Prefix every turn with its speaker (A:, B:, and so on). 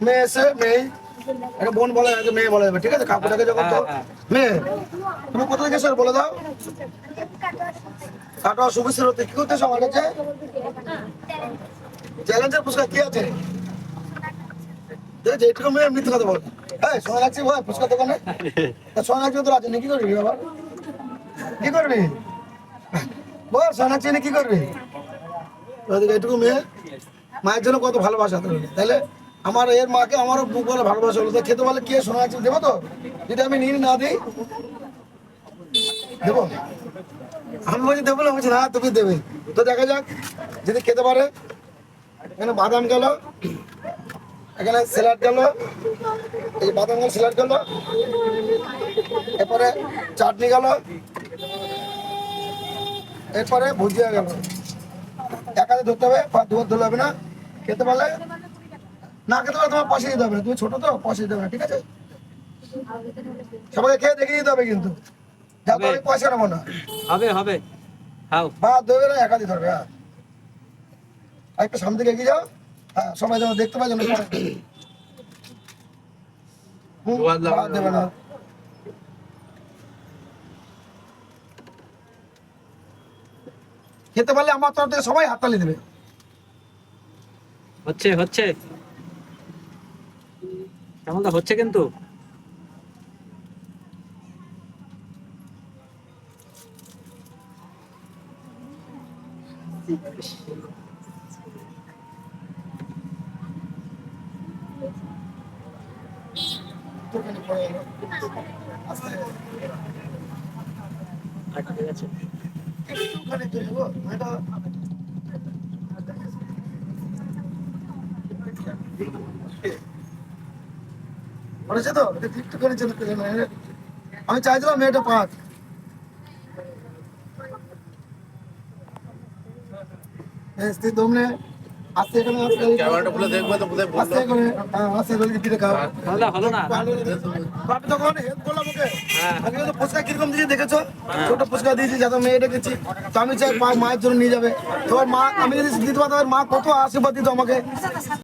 A: মেয়ে এসে মেয়ে একটা বোন বলে আগে মেয়ে বলে যাবে, ঠিক আছে? কাকুটাকে যখন তো মেয়ে, তুমি কোথা থেকে এসে বলে দাও। কাটোয়া শুভশ্রী হতে কি করতেছো আমার কাছে? চ্যালেঞ্জের পুরস্কার কি আছে? যেটুকু মেয়ে মিথ্যে কথা বল। এই সোনা লাগছে ভাই পুরস্কার দোকানে, সোনা লাগছে তো আছে না, কি করবি বাবা? কি করবি বল, সোনা চিনি কি করবি? এইটুকু মেয়ে মায়ের জন্য কত ভালোবাসা তুমি, তাহলে আমার এর মাকে আমারও বুক বলে ভালোবাসা হলো। তো খেতে বলে কি শোনা যাচ্ছে দেবো তো, যদি আমি নিয়ে না দিই দেবো? আমি বলছি দেবো না, বলছি না তুমি দেবে। তো দেখা যাক যদি খেতে পারে। এখানে বাদাম গেল, এখানে স্যালাড গেল, এই বাদাম গেল স্যালাড গেল, এরপরে চাটনি গেল, এরপরে ভুজিয়া গেল। এক হাতে ধরতে হবে, দুবার ধরলে হবে না। খেতে পারলে, না খেতে পারলে তোমার পয়সা দিতে হবে না, তুমি ছোট তো পয়সা দিতে হবে না, ঠিক আছে? সবাইকে খেয়ে দেখে দিতে হবে কিন্তু, যাতে আমি পয়সা নেবো না।
B: হবে হবে, খাও।
A: বা ধরবে না, এক হাতে ধরবে। হ্যাঁ, আর একটু সামনে দিকে এগিয়ে যাও। হ্যাঁ, সবাই যেন দেখতে পাই যেন দেবে না। খেতে পারলে আমার তরফ থেকে সবাই হাততালি দেবে।
B: হচ্ছে হচ্ছে, কেমনটা হচ্ছে কিন্তু।
A: একটুখানি পরে এলো। আস্তে
B: ঠিক আছে।
A: একটুখানি চলে গো, এটা পড়েছে তো, এটা একটুখানি চলে গেলে। আমি চাইছিলাম মেয়েটা পাক। স্ত্রী তোমরা আস্তে এখানে
C: ক্যামেরাটা খুলে দেখবে তো কোথায় বললো।
A: আস্তে করে, হ্যাঁ আস্তে করে দিতে খাও।
B: হলো না।
A: আমি তখন হেল্প করলাম ওকে।
B: হ্যাঁ।
A: আগে তো ফুচকা কিরকম দিয়েছি দেখেছো, ছোট ফুচকা দিয়েছি যাতে মেয়ে ডেকেছি। তো আমি চাই মায়ের জন্য নিয়ে যাবে। তোমার মা, আমি যদি দিতে পারতাম মা কত আশীর্বাদ দিত আমাকে।